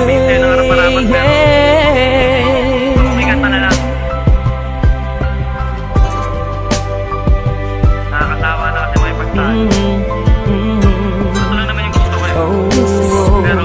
naghihintay ng harapan-harapan pero sumikat pa na lang. Nakakatawa na kasi may pagtaan. Ito lang naman yung gusto ko eh. Pero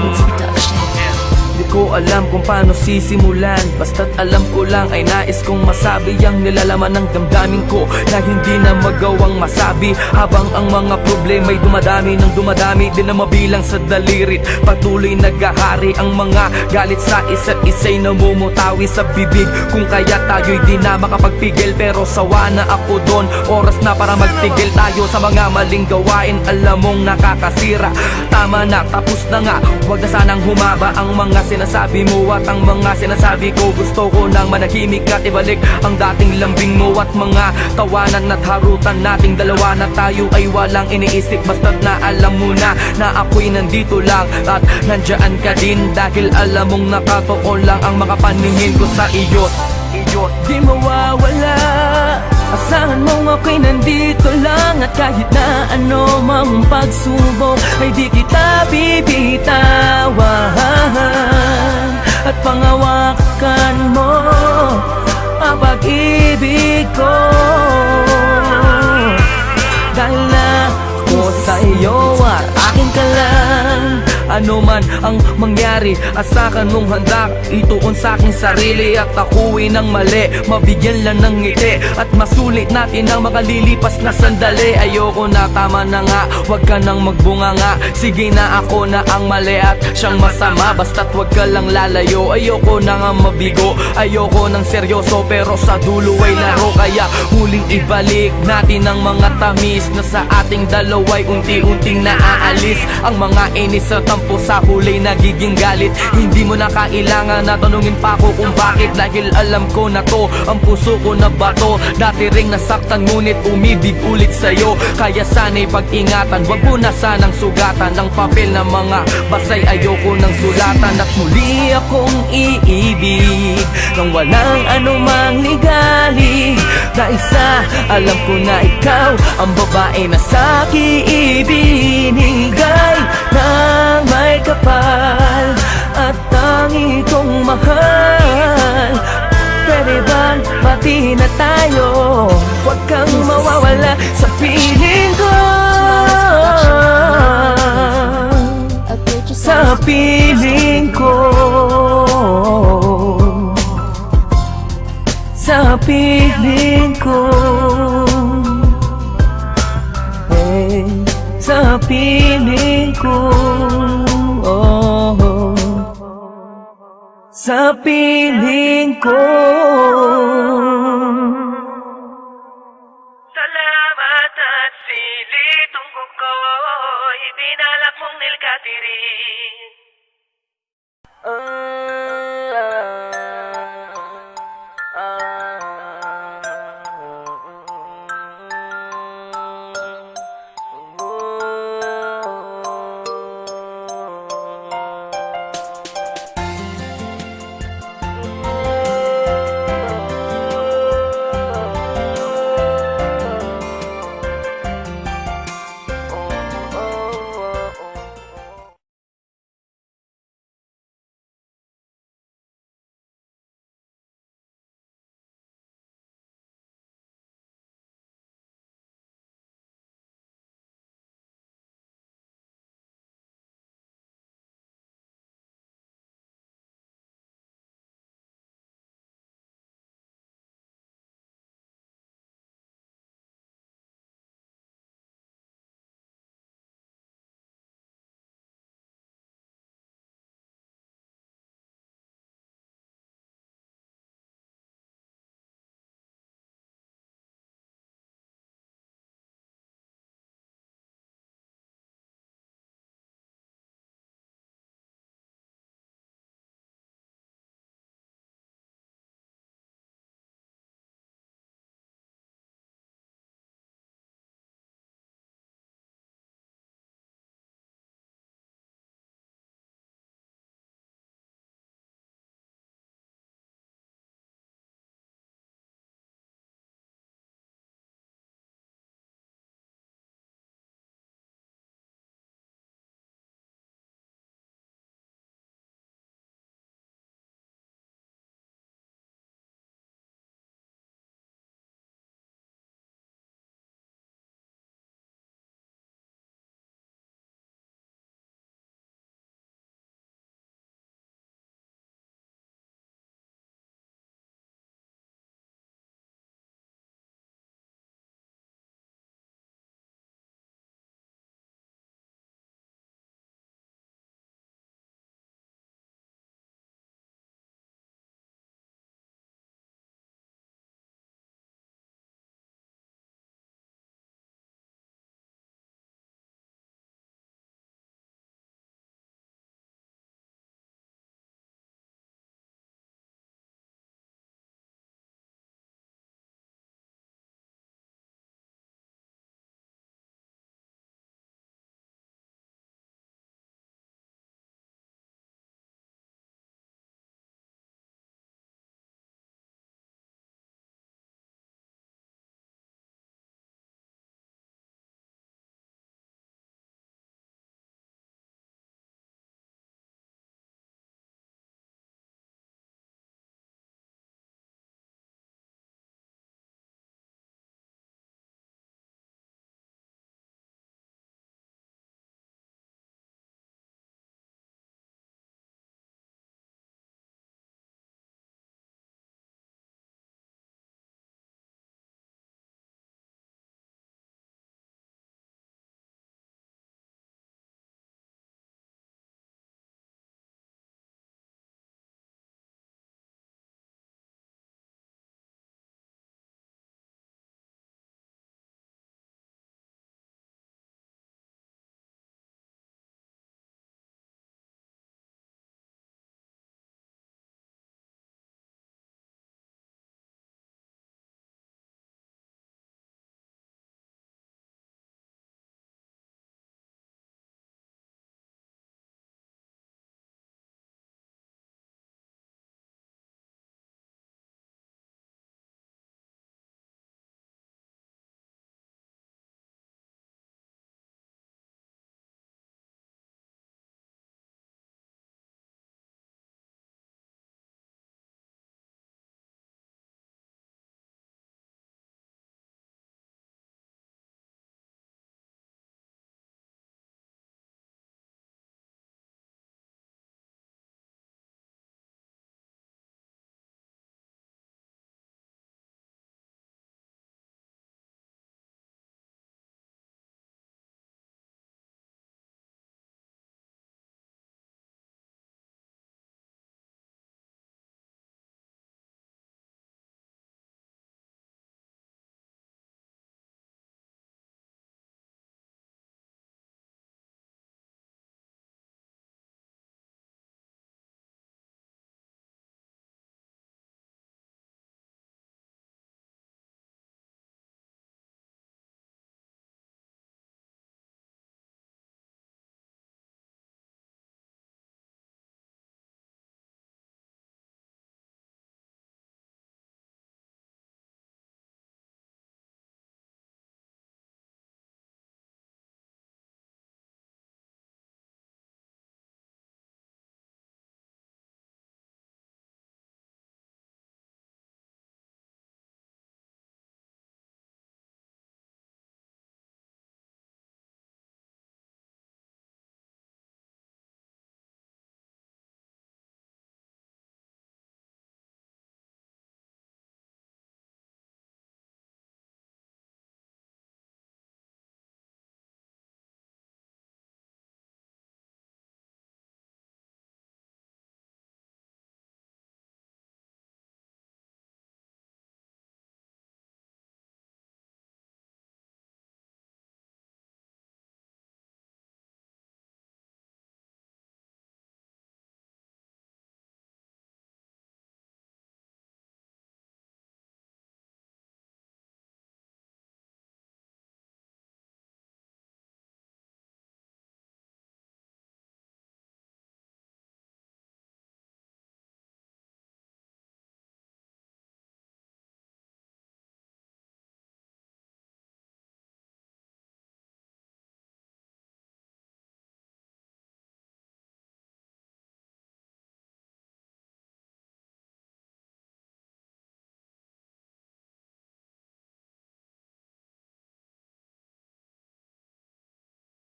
di ko alam kung paano sisimulan, basta't alam ko lang ay nais kong masabi ang nilalaman ng damdamin ko na hindi na magawang masabi. Habang ang mga problema'y dumadami ng dumadami, di na mabilang sa dalirit. Patuloy naghahari ang mga galit sa isa't isa'y namumutawi sa bibig. Kung kaya tayo'y di na makapagpigil, pero sawa na ako doon. Oras na para magtigil tayo sa mga maling gawain. Alam mong nakakasira, tama na, tapos na nga. Huwag na sanang humaba ang mga sinasabi mo at ang mga sinasabi ko. Gusto ko nang manahimik at ibalik ang dating lambing mo at mga tawanan at harutan nating dalawa na tayo ay walang iniisip. Basta't na alam mo na ako'y nandito lang at nandyan ka din, dahil alam mong nakatoon lang ang makapaningin ko sa iyo. Di mawawala, asahan mong ako'y nandito lang, at kahit na ano mang pagsubok ay di kita bibitawan. At pangawakan mo ang pag-ibig ko, dahil na ako sa iyo at akin ka lang. Ano man ang mangyari, asakan mong handa ituon sa aking sarili, at ako'y nang mali, mabigyan lang ng ngiti at masulit natin ang makalilipas na sandali. Ayoko na, tama na nga, wag ka nang magbunga nga. Sige na, ako na ang mali at siyang masama, basta't wag ka lang lalayo. Ayoko na nga mabigo, ayoko nang seryoso, pero sa dulo ay laro. Kaya huling ibalik natin ang mga tamis na sa ating dalawa'y unti-unting naaalis. Ang mga inis at tampo sa huli nagiging galit. Hindi mo na kailangan na tanungin pa ako kung bakit, dahil alam ko na to, ang puso ko na bato. Dati ring nasaktan ngunit umibig ulit sa'yo, kaya sana'y pag-ingatan. Wag mo na sanang sugatan ng papel na mga basay, ayoko nang sulatan. At muli akong iibig nang walang anumang ligali, dahil sa alam ko na ikaw ang babae na sa'kin ibinigay ng may kapal at tangi kong mahal. Pwede bang pati na tayo? Huwag kang mawawala sa piling ko, sa piling ko, sa piling ko, sa piling ko, sa piling ko.